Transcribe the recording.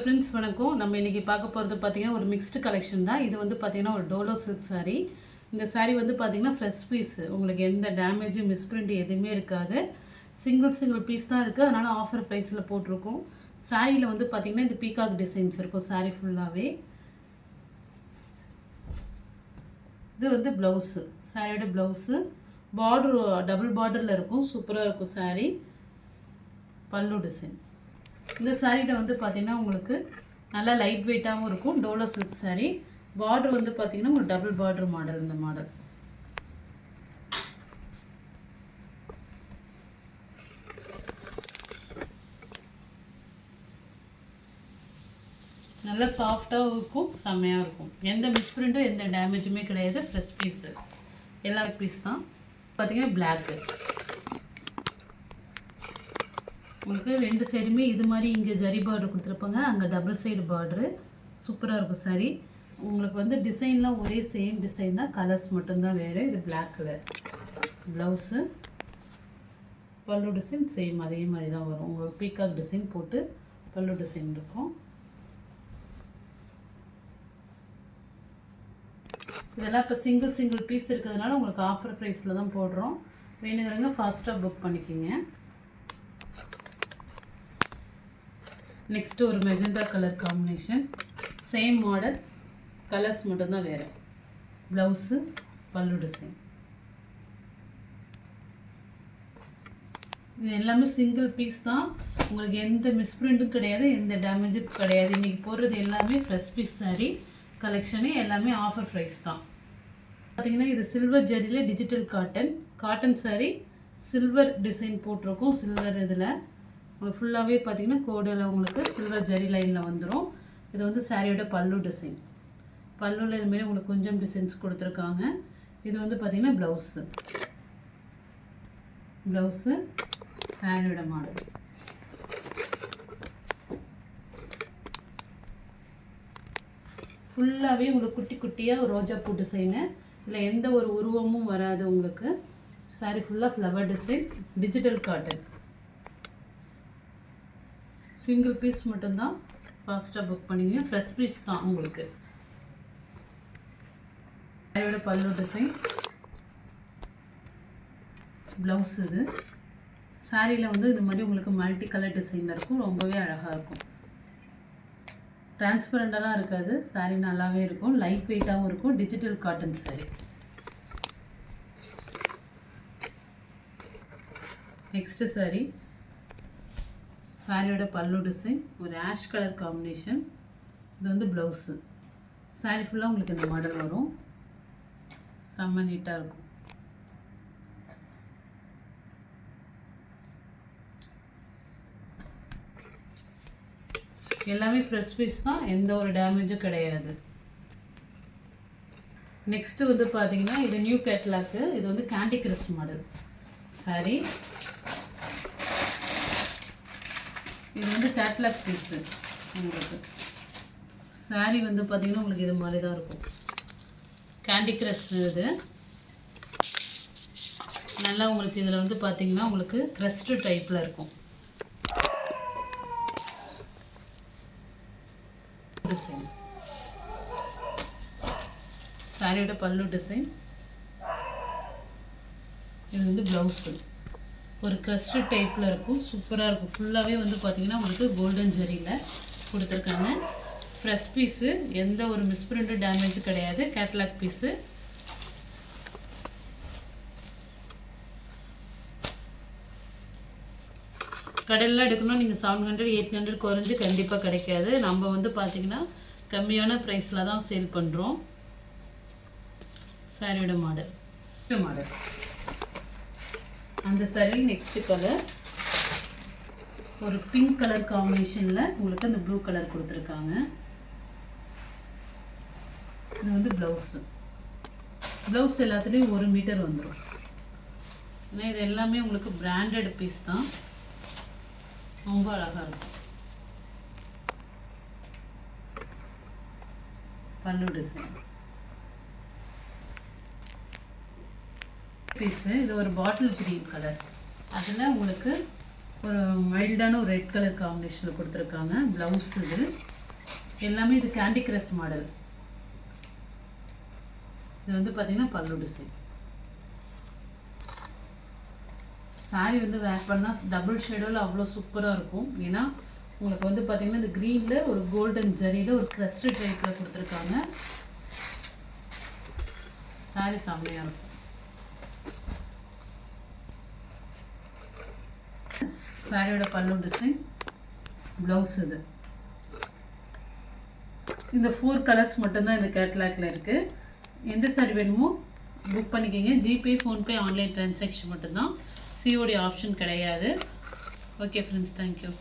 Friends வணக்கம். நம்ம இன்றைக்கி பார்க்க போகிறது பார்த்திங்கன்னா ஒரு மிக்ஸ்டு கலெக்ஷன் தான். இது வந்து பார்த்திங்கன்னா ஒரு டோலோ சில்க் சாரீ. இந்த சாரீ வந்து பார்த்திங்கன்னா ஃப்ரெஷ் பீஸு, உங்களுக்கு எந்த டேமேஜும் மிஸ்பிரிண்ட் எதுவுமே இருக்காது. சிங்கிள் பீஸ் தான் இருக்குது, அதனால் ஆஃபர் ப்ரைஸில் போட்டிருக்கோம். சாரியில் வந்து பார்த்திங்கன்னா இந்த பீகாக் டிசைன்ஸ் இருக்கும் சாரீ ஃபுல்லாகவே. இது வந்து ப்ளவுஸு, சாரியோட ப்ளவுஸு பார்டர் டபுள் பார்டரில் இருக்கும், சூப்பராக இருக்கும் சாரீ. பல்லு டிசைன். இந்த சாரீட வந்து பார்த்திங்கன்னா உங்களுக்கு நல்லா லைட் வெயிட்டாகவும் இருக்கும். டோலோ சில்க் சாரீ. பார்டர் வந்து பார்த்திங்கன்னா ஒரு டபுள் பார்டர் மாடல். இந்த மாடல் நல்லா சாஃப்டாகவும் இருக்கும், செம்மையாக இருக்கும். எந்த மிஸ்பிரிண்ட்டும் எந்த டேமேஜுமே கிடையாது. ஃப்ரெஷ் பீஸு, எல்லா பீஸ் தான். பார்த்திங்கன்னா பிளாக்கு, உங்களுக்கு ரெண்டு சைடுமே இது மாதிரி இங்கே ஜரி பார்டர் கொடுத்துருப்பாங்க, அங்கே டபுள் சைடு பார்டரு. சூப்பராக இருக்கும் சாரீ. உங்களுக்கு வந்து டிசைன்லாம் ஒரே சேம் டிசைன் தான், கலர்ஸ் மட்டும்தான் வேறு. இது பிளாக் கலர் ப்ளவுஸு. பல்லு டிசைன் சேம் அதே மாதிரி தான் வரும். உங்களுக்கு பீகாக் டிசைன் போட்டு பல்லு டிசைன் இருக்கும். இதெல்லாம் இப்போ சிங்கிள் பீஸ் இருக்கிறதுனால உங்களுக்கு ஆஃபர் ப்ரைஸில் தான் போடுறோம். வேணுங்கிறவங்க ஃபாஸ்ட்டாக புக் பண்ணிக்கிங்க. நெக்ஸ்ட்டு ஒரு magenta colour combination, same model, colours மட்டும்தான் வேறு. ப்ளவுஸு, பல்லு டிசைன். இது எல்லாமே சிங்கிள் பீஸ் தான், உங்களுக்கு எந்த மிஸ்பிரிண்ட்டும் கிடையாது, எந்த டேமேஜும் கிடையாது. இன்றைக்கி போடுறது எல்லாமே ஃப்ரெஷ் பீஸ் சாரீ கலெக்ஷனு, எல்லாமே ஆஃபர் ப்ரைஸ் தான். பார்த்திங்கன்னா இது சில்வர் ஜரியில் digital cotton sari. Silver design போட்டிருக்கோம், சில்வர் இதில் ஃபுல்லாகவே பார்த்திங்கன்னா கோடில் உங்களுக்கு சில்வர் ஜரி லைனில் வந்துடும். இது வந்து சாரியோட பல்லு டிசைன். பல்லுவில் இதுமாரி உங்களுக்கு கொஞ்சம் டிசைன்ஸ் கொடுத்துருக்காங்க. இது வந்து பார்த்திங்கன்னா ப்ளவுஸு சாரியோட மாடல். ஃபுல்லாகவே உங்களுக்கு குட்டி குட்டியாக ரோஜாப்பூ டிசைனு. இதில் எந்த ஒரு உருவமும் வராது உங்களுக்கு. சாரி ஃபுல்லாக flower design, digital cotton. Single piece மட்டும்தான், ஃபாஸ்ட்டாக புக் பண்ணிங்க. ஃப்ரெஷ் பீஸ் தான் உங்களுக்கு. சாரியோட பல்லு டிசைன், ப்ளவுஸ். இது சாரியில் வந்து இது மாதிரி உங்களுக்கு மல்டி கலர் டிசைனில் இருக்கும், ரொம்பவே அழகாக இருக்கும். டிரான்ஸ்பரண்டெல்லாம் இருக்காது, சாரி நல்லாவே இருக்கும், லைட் வெயிட்டாகவும் இருக்கும். Digital cotton sorry. Next sorry, சாரியோட பல்லு டிசைன் ஒரு ஆஷ் கலர் காம்பினேஷன். இது வந்து ப்ளவுஸு. சாரி ஃபுல்லாக உங்களுக்கு இந்த மாடல் வரும், செம்ம நீட்டாக இருக்கும். எல்லாமே ஃப்ரெஷ் பீஸ் தான், எந்த ஒரு டேமேஜும் கிடையாது. நெக்ஸ்ட்டு வந்து பார்த்தீங்கன்னா இது நியூ கேட்லாக்கு. இது வந்து கேண்டி கிரஷ் மாடல் சாரி. இது வந்து கேட்லாக் பீஸு உங்களுக்கு. சாரீ வந்து பார்த்திங்கன்னா உங்களுக்கு இது மாதிரி தான் இருக்கும். கேண்டி கிரஷ் இது நல்லா உங்களுக்கு. இதில் வந்து பார்த்திங்கன்னா உங்களுக்கு க்ரஸ்டு டைப்பில் இருக்கும் டிசைன். சாரியோட பல்லு டிசைன். இது வந்து ப்ளவுஸு ஒரு க்ரஸ்டு டைப்பில் இருக்கும், சூப்பராக இருக்கும். ஃபுல்லாகவே வந்து பார்த்திங்கன்னா உங்களுக்கு கோல்டன் ஜரியில் கொடுத்துருக்காங்க. ஃப்ரெஷ் பீஸு, எந்த ஒரு மிஸ்பிரிண்ட்டும் டேமேஜ் கிடையாது. Catalogue piece. கடையிலாம் எடுக்கணும் நீங்கள் 700 800 குறைஞ்சி கண்டிப்பாக கிடைக்காது. நம்ம வந்து பார்த்திங்கன்னா கம்மியான ப்ரைஸில் தான் சேல் பண்ணுறோம். சாரியோட மாடல் அந்த சாரி. நெக்ஸ்ட் கலர் ஒரு பிங்க் கலர் காம்பினேஷனில் உங்களுக்கு அந்த ப்ளூ கலர் கொடுத்துருக்காங்க. இது வந்து ப்ளவுஸ் எல்லாத்துலேயும் 1 மீட்டர் வந்துடும். ஏன்னா இது எல்லாமே உங்களுக்கு பிராண்டட் பீஸ் தான், ரொம்ப அழகாக இருக்கும். பல்லு டிசைன் பீஸு. இது ஒரு பாட்டில் கிரீன் கலர், அதில் உங்களுக்கு ஒரு மைல்டான ஒரு ரெட் கலர் காம்பினேஷனில் கொடுத்துருக்காங்க. ப்ளவுஸ் இது எல்லாமே இது கேண்டி கிரஷ் மாடல். இது வந்து பார்த்தீங்கன்னா பல்லு டிசைன். சாரீ வந்து வேர் பண்ணால் டபுள் ஷேடோவில் அவ்வளோ சூப்பராக இருக்கும். ஏன்னா உங்களுக்கு வந்து பார்த்தீங்கன்னா இந்த க்ரீனில் ஒரு கோல்டன் ஜரியில் ஒரு க்ரஸ்ட் டைப்பில் கொடுத்துருக்காங்க. சாரீ செம்மையாக இருக்கும். சாரியோட பல்லு டிசைன், ப்ளவுஸ் இது. இந்த 4 கலர்ஸ் மட்டும்தான் இந்த கேட்லாக்ல இருக்குது. எந்த சாரி வேணுமோ புக் பண்ணிக்கிங்க. ஜிபே, ஃபோன்பே, ஆன்லைன் ட்ரான்சாக்ஷன் மட்டும்தான். சிஓடி ஆப்ஷன் கிடையாது. Okay friends, thank you.